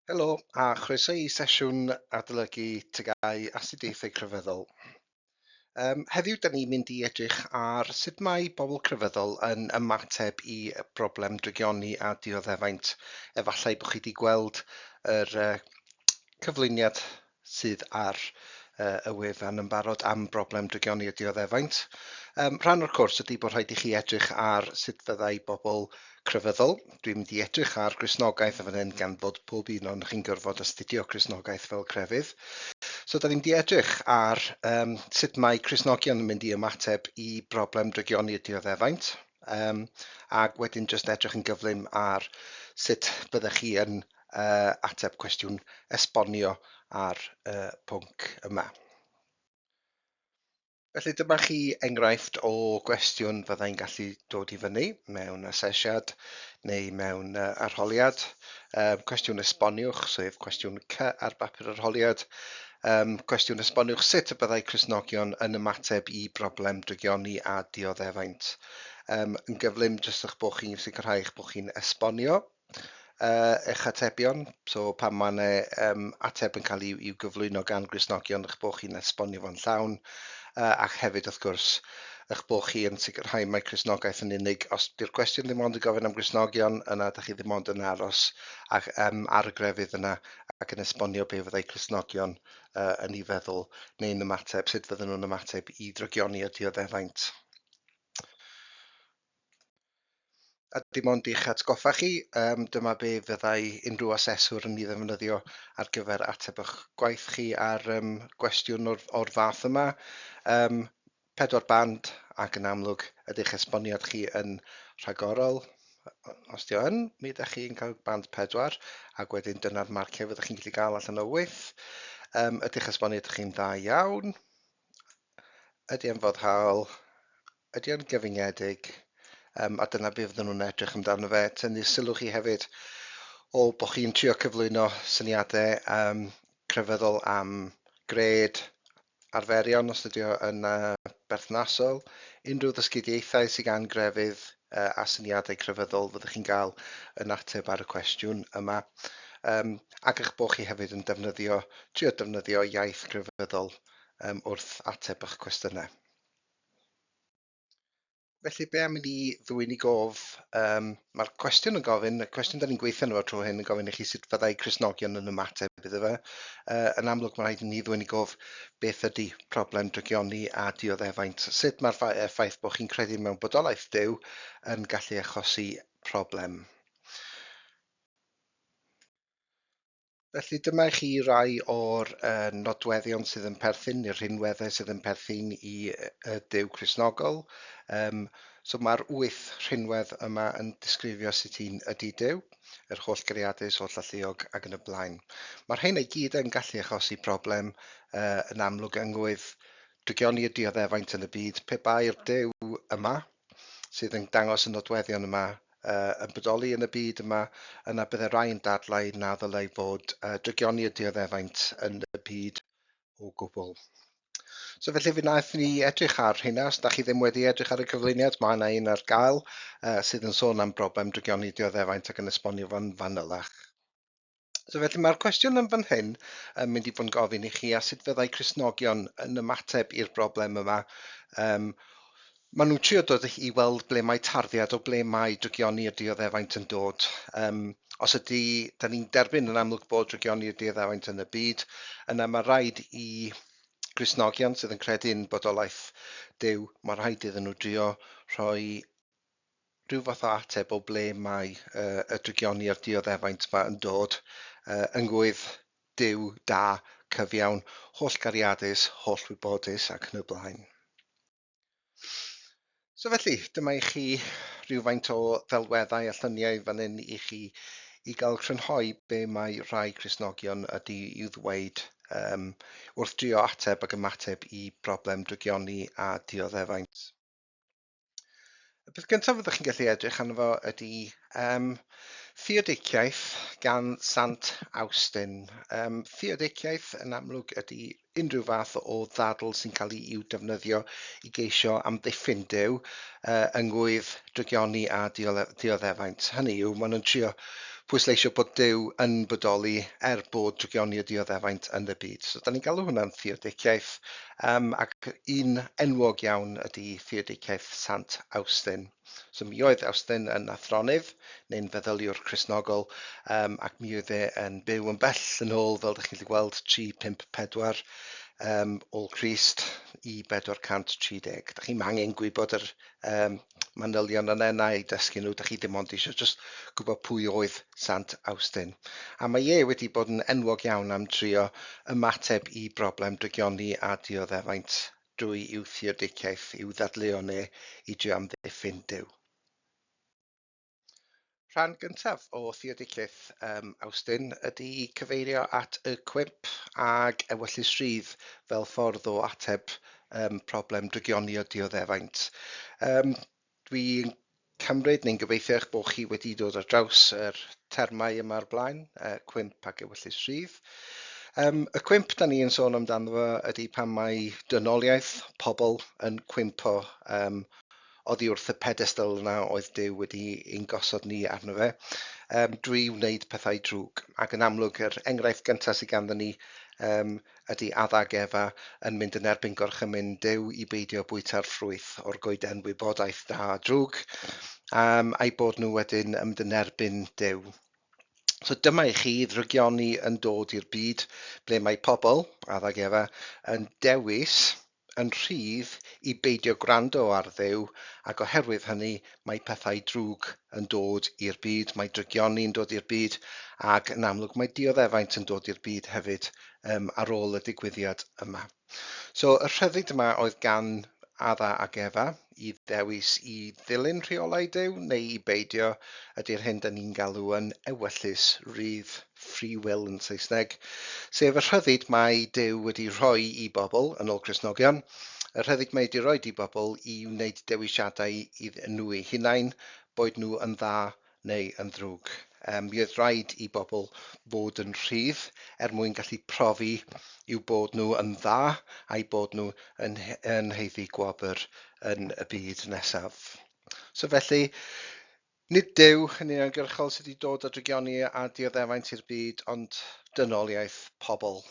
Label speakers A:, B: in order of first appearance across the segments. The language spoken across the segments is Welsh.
A: Helo, a chroeso i sesiwn adolygu TGAU Astudiaethau Crefyddol. Heddiw, da ni'n mynd i edrych ar sut mae bobl crefyddol yn ymateb i broblem drygioni a dioddefaint. Efallai bod chi wedi gweld yr cyflwyniad sydd ar y wefan yn barod am broblem drygioni a dioddefaint. Rhan o'r cwrs ydy bod rhaid i chi edrych ar sut fyddai bobl crefyddol. Dwi'n mynd i edrych ar Gristnogaeth yn fan hyn gan fod pob un o'n chi'n gorfod astudio Gristnogaeth fel crefydd. So, da ni'n mynd i edrych ar sut mae Cristnogion yn mynd i ymateb i broblem drygioni a dioddefaint. Ac wedyn jyst edrych yn gyflym ar sut byddech chi yn ateb cwestiwn esbonio ar pwnc yma. Felly dyma chi enghraifft o gwestiwn fyddai'n gallu dod i fyny mewn asesiad neu mewn arholiad. Cwestiwn esboniwch, sef cwestiwn C ar bapur arholiad. Cwestiwn esboniwch sut y byddai Cristnogion yn ymateb i broblem drygioni a dioddefaint. Yn gyflym jyst eich bod chi'n sicrhau eich bod chi'n esbonio eich atebion. So pan mae'n ateb yn cael i'w gyflwyno gan Gristnogion, eich bod chi'n esbonio fo'n llawn. Ac hefyd, wrth gwrs, eich bod chi yn sicrhau mae Cristnogaeth yn unig. Os di'r cwestiwn ddim ond yn gofyn am Gristnogion, yna ydych chi ddim ond yn aros ar y grefydd yna ac yn esbonio be fyddai Cristnogion yn ei feddwl neu'n ymateb, sut fydden nhw'n ymateb i drygioni a dioddefaint. A dim ond i'ch atgoffa chi, dyma be fyddai unrhyw aseswr yn ei ddefnyddio ar gyfer ateb eich gwaith chi ar gwestiwn o'r fath yma. 4 band, ac yn amlwg ydych esboniad chi yn rhagorol. Os di o yn, mi ydych chi'n cael band 4, ac wedyn dyna'r marciau fyddwch chi'n gallu gael allan o wyth. Ydych esboniad chi'n dda iawn? Ydy e'n foddhaol? Ydy e'n gyfyngedig? A dyna be fydden nhw'n edrych amdano fe. Tynnu sylw chi hefyd o bod chi'n trio cyflwyno syniadau crefyddol am gred, arferion os ydy o yn berthnasol, unrhyw ddysgudiaethau sydd gan grefydd a syniadau crefyddol fyddwch chi'n cael yn ateb ar y cwestiwn yma. Ac eich bod chi hefyd yn trio defnyddio iaith crefyddol wrth ateb eich cwestiynau. Felly, be am i ni ddwy'n i gof? Mae'r cwestiwn yn gofyn, y cwestiwn da ni'n gweithio nhw tro hyn yn gofyn i chi sut fyddai Cristnogion yn ymateb iddo fe. Yn amlwg, mae rhaid i ni ddwy'n i gof beth ydy problem drygioni a dioddefaint. Sut mae'r ffaith bod chi'n credu mewn bodolaeth Duw yn gallu achosi problem. Felly dyma chi rai o'r nodweddion sydd yn perthyn, neu'r rhinweddau sydd yn perthyn i Duw Cristnogol. So mae'r 8 rhinwedd yma yn disgrifio sut ydy Duw, yr holl gariadus, holl alluog ac yn y blaen. Mae'r rhain ei gyd yn gallu achosi problem yn amlwg yngwydd drygioni a dioddefaint yn y byd. Pe bai'r Duw yma sydd yn dangos y nodweddion yma yn bodoli yn y byd yma, yna byddai rai yn dadlau na ddylai fod drygioni a dioddefaint yn y byd o gwbl. So felly fe wnaeth ni edrych ar hynna. Os da chi ddim wedi edrych ar y cyflwyniad, mae yna un ar gael sydd yn sôn am broblem drygioni a dioddefaint ac yn esbonio fo'n fanylach. So felly mae'r cwestiwn yn fan hyn yn mynd i fod yn gofyn i chi a sut fyddai Cristnogion yn ymateb i'r broblem yma. Maen nhw'n trio dod i weld ble mae tarddiad o ble mae drygioni a dioddefaint yn dod. Da ni'n derbyn yn amlwg bod drygioni a dioddefaint yn y byd, yna mae rhaid i Gristnogion sydd yn credu'n bodolaeth Duw, mae rhaid iddyn nhw drio rhoi rhyw fath o ateb o ble mae y drygioni a'r dioddefaint yma yn dod, yngwydd Duw da, cyfiawn, holl gariadus, holl wybodus ac yn y blaen. So felly, dyma i chi rhywfaint o ddelweddau a lluniau fan hyn i chi i gael crynhoi be mae rhai Cristnogion ydy i'w ddweud wrth drio ateb ac ymateb i broblem drygioni a dioddefaint. Y peth gyntaf fyddwch chi'n gallu edrych arno fo ydy theodiciaeth gan Sant Austin. Theodiciaeth yn amlwg ydy unrhyw fath o ddadl sy'n cael i'w defnyddio i geisio amddiffyn Duw yngwydd drygioni a dioddefaint. Hynny yw, maen nhw'n trio pwysleisio bod Duw yn bodoli bod Drygioni y Dioddefaint yn y byd. So, da ni'n galw hwnna'n theodiciaeth, ac un enwog iawn ydy theodiciaeth Sant Awstyn. So, mi oedd Awstyn yn athronydd neu'n feddyliwr Cristnogol, ac mi oedd yn byw yn bell yn ôl, fel ydych chi'n gallu gweld, 354 ôl Crist i 430. Da chi'n angen gwybod yr manylion yna i dysgu nhw. Da chi ddim ond eisiau just gwybod pwy oedd Sant Awstyn. A mae wedi bod yn enwog iawn am trio ymateb i broblem Drygioni a dioddefaint drwy i'w theodiciaeth, i'w ddadleuon i drio amddiffyn Duw. Rhan gyntaf o theodiciaeth Awstyn ydy cyfeirio at y cwymp ag ewyllus rydd fel ffordd o ateb problem Drygioni o dioddefaint. Dwi'n cymryd neu'n gobeithio eich bod chi wedi dod ar draws yr termau yma o'r blaen, cwymp ac ewyllus rydd. Y cwymp da ni'n sôn amdano fo ydy pan mae dynoliaeth pobl yn cwympo oddi wrth y pedestal yna oedd Duw wedi ein gosod ni arno fe, drwy wneud pethau drwg. Ac yn amlwg, yr enghraifft gyntaf sydd ganddo ni ydy addag Efa yn mynd yn erbyn gorchymyn Duw i beidio bwyta'r ffrwyth o'r goeden wybodaeth da a drwg, a'i bod nhw wedyn yn mynd yn erbyn Duw. So dyma i chi Drygioni yn dod i'r byd ble mae pobl, addag Efa, yn dewis yn rhydd i beidio gwrando ar Dduw, ac oherwydd hynny mae pethau drwg yn dod i'r byd, mae Drygioni yn dod i'r byd, ac yn amlwg mae dioddefaint yn dod i'r byd hefyd ar ôl y digwyddiad yma. So y rhyddid yma oedd gan Adda ac Efa i ddewis i ddilyn rheolau Duw neu i beidio, ydy'r hyn da ni'n galw yn ewyllus rydd, free will yn Saesneg, sef y rhyddid mae Duw wedi rhoi i bobl yn ôl Cristnogion, y rhyddid mae wedi rhoi i bobl i wneud dewisiadau i nhw eu hunain, boed nhw yn dda neu yn ddrwg. Mi oedd rhaid i bobl fod yn rhydd mwyn gallu profi yw bod nhw yn dda a'i bod nhw yn heiddi gwobr yn y byd nesaf. So felly, nid Duw yn uniongyrchol sydd wedi dod â Drygioni a dioddefaint i'r byd, ond dynoliaeth pobl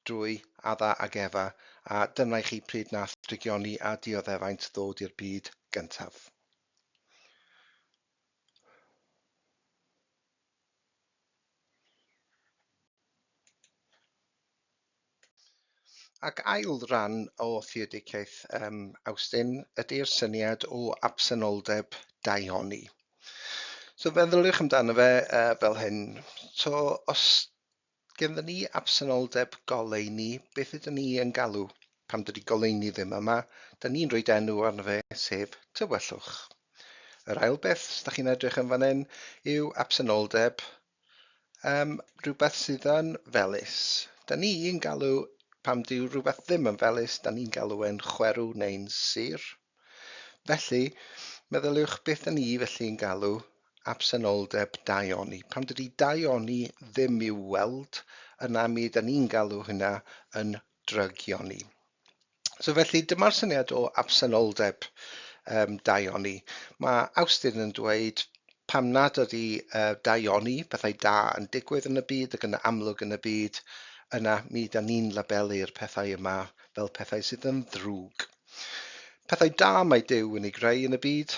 A: drwy Adda ac Efa, a dyna i chi pryd nath Drygioni a dioddefaint ddod i'r byd gyntaf. Ac ail ran o theodiciaeth Awstyn ydy'r syniad o absenoldeb Dioni. So feddyliwch amdano fe fel hyn. So os ganddo ni absenoldeb goleuni, beth ydyn ni yn galw pam dydy goleuni ddim yma? Da ni'n rhoi enw arno fe, sef tywyllwch. Yr ail beth, os da chi'n edrych yn fan hyn, yw absenoldeb rhywbeth sydd yn felys. Da ni'n galw, pam dyw rhywbeth ddim yn felys, da ni'n galw e'n chwerw neu'n sur. Felly, meddyliwch beth da ni felly yn galw absenoldeb Dioni. Pam dydy Dioni ddim i'w weld, yna mi da ni'n galw hynna yn Drygioni. So felly, dyma'r syniad o absenoldeb Dioni. Mae Awstyn yn dweud pam nad ydy Dioni, bethau da yn digwydd yn y byd ac yn amlwg yn y byd, yna mi da ni'n labelu'r pethau yma fel pethau sydd yn ddrwg. Pethau da mae Duw yn ei greu yn y byd.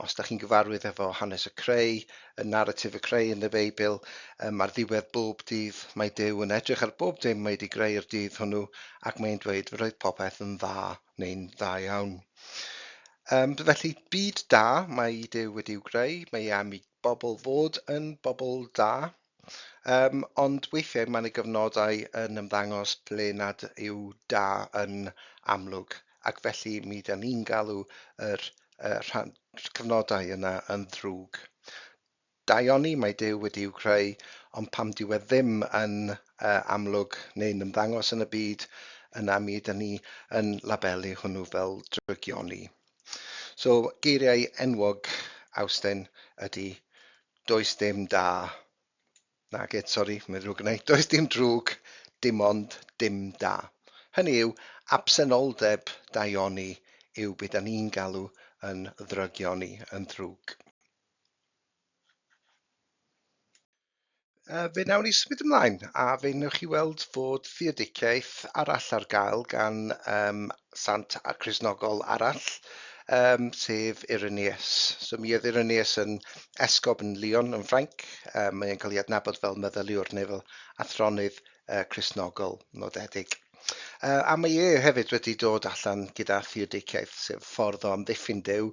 A: Os da chi'n gyfarwydd efo hanes y creu, y narratif y creu yn y Beibl, ar ddiwedd bob dydd mae Duw yn edrych ar bob dim mae wedi greu'r dydd hwnnw ac mae'n dweud fe roedd popeth yn dda neu'n dda iawn. Felly byd da mae Duw wedi'w greu, mae am i bobl fod yn bobl da. Ond weithiau mae'n ei gyfnodau yn ymddangos ble nad yw da yn amlwg, ac felly mi da ni'n galw yr cyfnodau yna yn ddrwg. Dioni mae Duw wedi'w creu, ond pam dyw e ddim yn amlwg neu'n ymddangos yn y byd, yna mi da ni yn labelu hwnnw fel Drygioni. So geiriau enwog Awstyn ydy does dim da. Mae'n ddrwg gennai. Does dim drwg, dim ond dim da. Hynny yw, absenoldeb Dioni yw beth da ni'n galw yn Drygioni, yn ddrwg. Fe nawn ni symud ymlaen, a fe wnewch chi weld fod theodiciaeth arall ar gael gan Sant a Cristnogol arall, sef Irenaeus. So mi oedd Irenaeus yn esgob yn Lyon yn Ffrainc. Mae'n cael ei adnabod fel meddyliwr neu fel athronydd Cristnogol nodedig. A mae e hefyd wedi dod allan gyda theodiciaeth, sef ffordd o amddiffyn Duw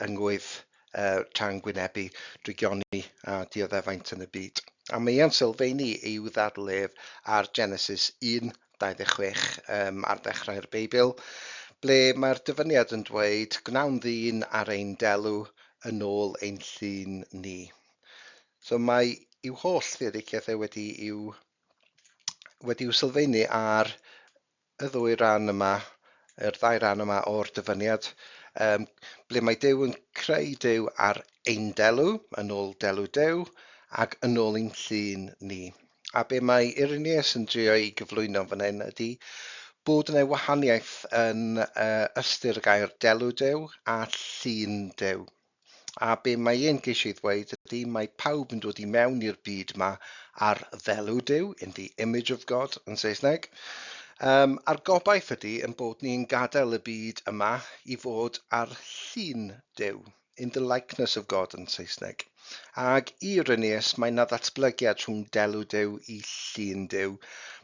A: yngwydd tra'n gwynebu Drygioni a Dioddefaint yn y byd. A mae e'n sylfaenu i'w ddadlef ar Genesis 1:26 ar ddechrau'r Beibl, ble mae'r dyfyniad yn dweud, gwnawn ddyn ar ein delw yn ôl ein llun ni. So mae i'w holl theodiciaeth wedi'w sylfaenu ar y ddwy ran yma, yr ddau ran yma o'r dyfyniad, ble mae Duw yn creu Duw ar ein delw, yn ôl delw Duw, ac yn ôl ein llun ni. A be mae Irenaeus yn drio i gyflwyno fan hyn ydy bod yna wahaniaeth yn ystyr y gair delw Duw a llun Duw. A be mae e'n geisio i ddweud ydy mae pawb yn dod i mewn i'r byd yma ar ddelw Duw, in the image of God yn Saesneg. A'r gobaith ydy yn bod ni'n gadael y byd yma i fod ar llun Duw, in the likeness of God yn Saesneg. Ag i Irenaeus mae yna ddatblygiad rhwng delw Duw i llun Duw.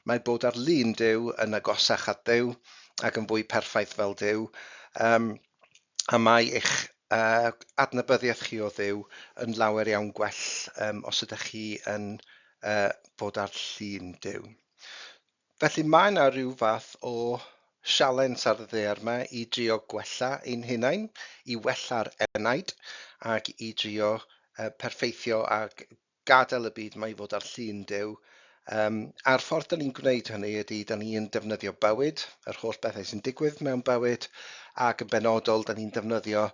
A: Mae bod ar lun Duw yn agosach at Duw ac yn fwy perffaith fel Duw. A mae eich adnabyddiaeth chi o Dduw yn lawer iawn gwell os ydych chi yn bod ar llun Duw. Felly mae yna rhyw fath o sialens ar y ddaear yma i drio gwella ein hunain, i wella'r enaid, ac i drio perfeithio ac gadael y byd yma i fod ar llun Duw. A'r ffordd da ni'n gwneud hynny ydy, da ni'n defnyddio bywyd, yr holl bethau sy'n digwydd mewn bywyd, ac yn benodol da ni'n defnyddio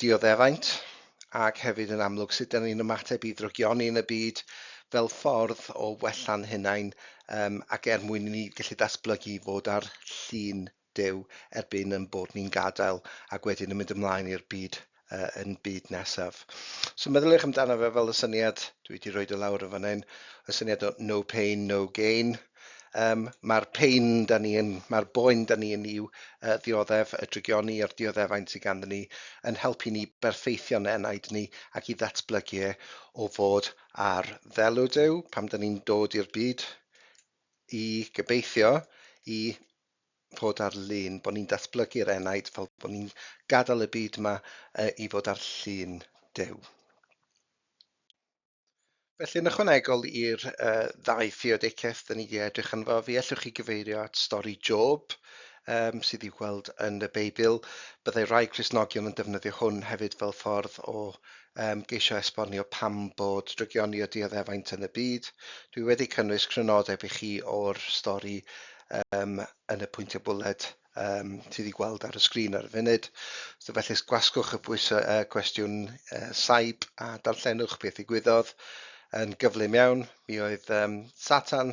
A: dioddefaint, ac hefyd yn amlwg sut da ni'n ymateb i ddrygioni yn y byd fel ffordd o wella'n hunain, ac mwyn i ni gallu datblygu fod ar llun Duw erbyn yn bod ni'n gadael ac wedyn yn mynd ymlaen i'r byd yn byd nesaf. So meddyliwch amdano fe fel y syniad, dwi wedi rhoi y lawr o fan hyn, y syniad o no pain, no gain. Mae'r boen da ni yn i'w ddioddef, y drygioni a'r dioddefaint sydd ganddo ni, yn helpu ni berffeithio'n enaid ni ac i ddatblygu o fod ar ddelw Duw pam da ni'n dod i'r byd i gobeithio i fod ar lun, bod ni'n datblygu'r enaid fel bod ni'n gadael y byd yma i fod ar llun Duw. Felly yn ychwanegol i'r ddau theodiciaeth da ni wedi edrych yn fo, fi allwch chi gyfeirio at stori Job sydd i'w gweld yn y Beibl. Byddai rai Cristnogion yn defnyddio hwn hefyd fel ffordd o geisio esbonio pam bod drygioni o dioddefaint yn y byd. Dwi wedi cynnwys crynodeb i chi o'r stori yn y pwyntiau bwled sydd i'w gweld ar y sgrin ar y funud. So felly gwasgwch y cwestiwn saib a darllenwch beth ddigwyddodd. Yn gyflym iawn, mi oedd Satan,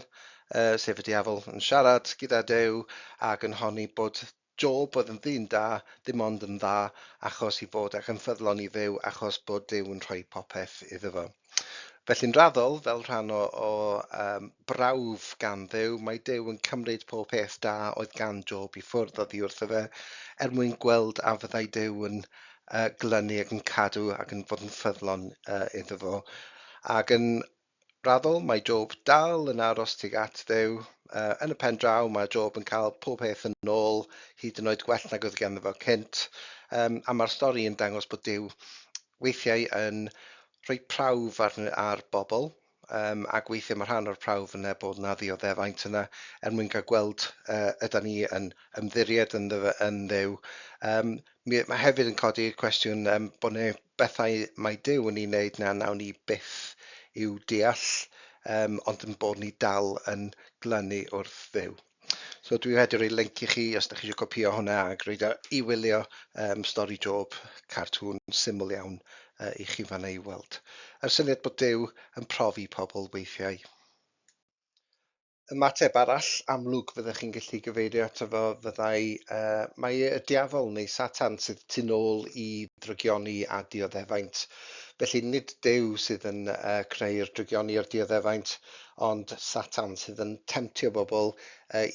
A: sef y diafol, yn siarad gyda Duw ac yn honni bod Job oedd yn ddyn da, dim ond yn dda achos i fod ac yn ffyddlon i Dduw achos bod Duw yn rhoi popeth iddo fo. Felly'n raddol, fel rhan o brawf gan Dduw, mae Duw yn cymryd pob peth da oedd gan Job i ffwrdd oddi wrtho fe, mwyn gweld a fyddai Duw yn glynu ac yn cadw ac yn fod yn ffyddlon iddo fo. Ac yn raddol, mae Job dal yn aros tuag at Dduw. Yn y pen draw, mae Job yn cael pob peth yn ôl, hyd yn oed gwell nag oedd ganddo fo cynt. A mae'r stori yn dangos bod Duw weithiau yn rhoi prawf ar bobl, ac weithiau mae rhan o'r prawf yna bod na ddioddefaint yna mwyn cael gweld yda ni yn ymddiried yn Dduw. Mae hefyd yn codi cwestiwn bod yna bethau mae Duw yn ei wneud na nawn ni byth i'w deall, ond yn bod ni dal yn glynu wrth Dduw. So dwi wedi rhoi link i chi os ydych chi eisiau copio hwnna ac roed i wylio stori Job, cartŵn syml iawn i chi fanna i weld. Yr syniad bod Duw yn profi pobl weithiau. Ymateb arall amlwg fyddwch chi'n gallu gyfeirio ato fo fyddai mae y diafol neu Satan sydd tu nôl i ddrygioni a dioddefaint. Felly nid Duw sydd yn creu'r drygioni o'r dioddefaint, ond Satan sydd yn temtio bobl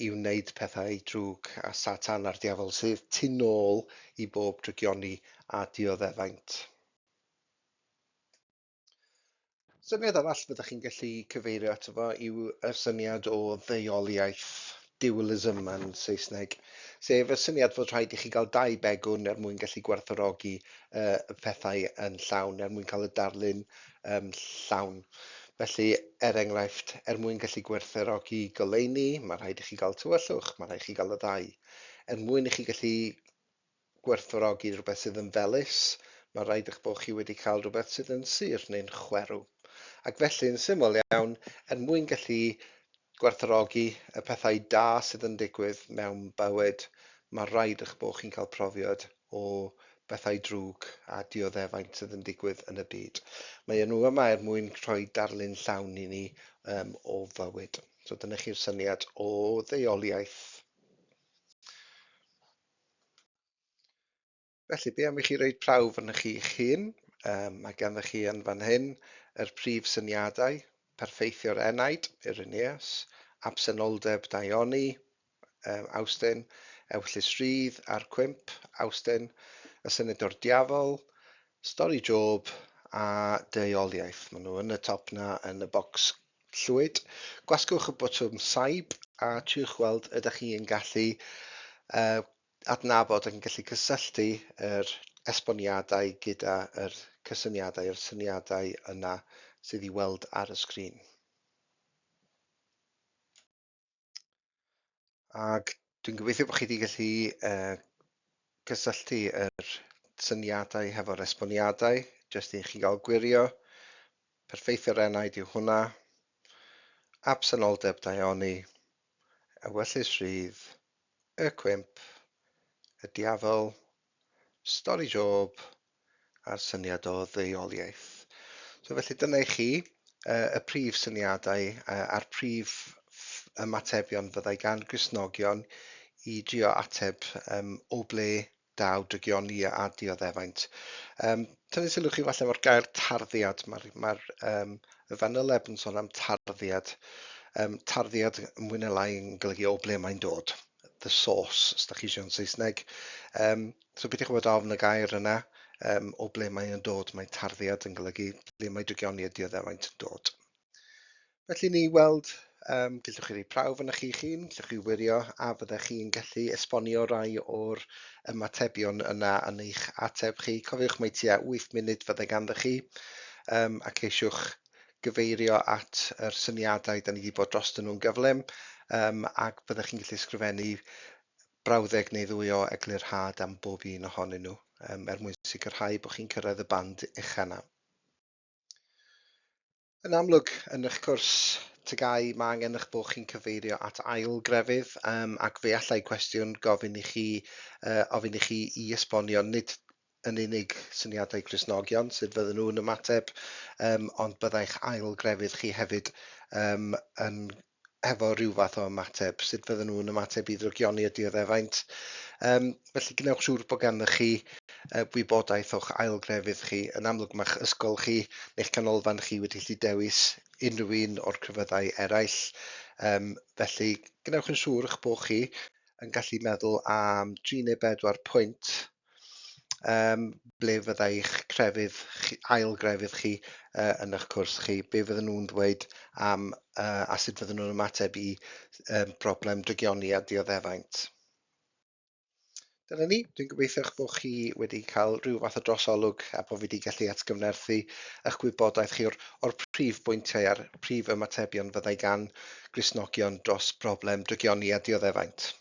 A: i wneud pethau drwg, a Satan a'r diafol sydd tu nôl i bob drygioni a dioddefaint. Syniad arall fyddwch chi'n gallu cyfeirio ato fo yw y syniad o ddeuoliaeth, dualism yn Saesneg, sef y syniad fod rhaid i chi gael dau begwn er mwyn gallu gwerthfawrogi y pethau yn llawn, er mwyn cael y darlun llawn. Felly, er enghraifft, er mwyn gallu gwerthfawrogi goleuni, mae rhaid i chi gael tywyllwch, mae rhaid i chi gael y ddau. Er mwyn i chi gallu gwerthfawrogi rhywbeth sydd yn felys, mae rhaid eich bod chi wedi cael rhywbeth sydd yn sur neu'n chwerw. Ac felly, yn syml iawn, er mwyn gallu gwerthfawrogi y pethau da sydd yn digwydd mewn bywyd, mae rhaid eich bod chi'n cael profiad o bethau drwg a dioddefaint sydd yn digwydd yn y byd. Mae nhw yma er mwyn rhoi darlun llawn i ni o fywyd. So dyna chi'r syniad o ddeuoliaeth. Felly, be am i chi roed prawf yn chi eich hun? Mae ganddo chi yn fan hyn yr prif syniadau: perffeithio'r enaid, Irenaeus, absenoldeb Dioddefaint, Awstyn, Ewllys Rhydd a'r cwimp, Awstyn, y syniad o'r diafol, stori Job a deuoliaeth. Maen nhw yn y top na yn y bocs llwyd. Gwasgwch y botwm saib a triwch weld ydych chi yn gallu adnabod ac yn gallu cysylltu yr esboniadau gyda yr cysyniadau, yr syniadau yna sydd i weld ar y sgrin. Ac dwi'n gobeithio bod chi wedi gallu cysylltu yr syniadau hefo'r esboniadau, jyst i chi gael gwirio. Perffeithio'r enaid yw hwnna, absenoldeb Dioddefaint, Ewellys Rhydd, y cwimp, y diafol, stori Job a'r syniad o ddeuoliaeth. So felly dyna i chi y prif syniadau a'r prif ymatebion fyddai gan Gristnogion i drio ateb o ble daw drygioni a dioddefaint. Tynnu sylw chi falle o'r gair tarddiad. Mae'r y fanyleb yn sôn am tarddiad. Tarddiad yn mwy neu lai yn golygu o ble mae'n dod. The source, os da chi eisiau'n Saesneg. So beth i'ch bod ofn y gair yna, o ble mae'n dod, mae tarddiad yn golygu ble mae drygioni a dioddefaint yn dod. Felly ni weld, gallwch chi rei prawf yn eich hun, gallwch chi wirio, a fyddech chi'n gallu esbonio rai o'r ymatebion yna yn eich ateb chi. Cofiwch mai tua 8 munud fyddai ganddo chi, ac eisiwch gyfeirio at yr syniadau da ni wedi bod dros nhw'n gyflym, ac byddech chi'n gallu sgrifennu brawddeg neu ddwy o eglurhad am bob un ohonyn nhw, er mwyn sicrhau bod chi'n cyrraedd y band eich yna. Yn amlwg, yn eich cwrs TGAU, mae angen eich bod chi'n cyfeirio at ail grefydd, ac fe allai cwestiwn ofyn i chi i esbonio nid yn unig syniadau Cristnogion sydd fydden nhw'n ymateb, ond byddai'ch ail grefydd chi hefyd efo rhyw fath o ymateb, sut fydden nhw'n ymateb i drygioni a dioddefaint. Felly gnewch siŵr bod ganddo chi wybodaeth o'ch ail grefydd chi. Yn amlwg mae'ch ysgol chi neu'ch canolfan chi wedi gallu dewis unrhyw un o'r crefyddau eraill. Felly gnewch yn siŵr eich bod chi yn gallu meddwl am 3 neu 4 pwynt ble fyddai'ch ail grefydd chi yn eich cwrs chi, be fydden nhw'n dweud am a sut fydden nhw'n ymateb i broblem drygioni a dioddefaint. Dyna ni, dwi'n gobeithio bod chi wedi cael rhyw fath o drosolwg a bod fi wedi gallu atgyfnerthu eich gwybodaeth chi o'r prif bwyntiau a'r prif ymatebion fyddai gan Gristnogion dros broblem drygioni a dioddefaint.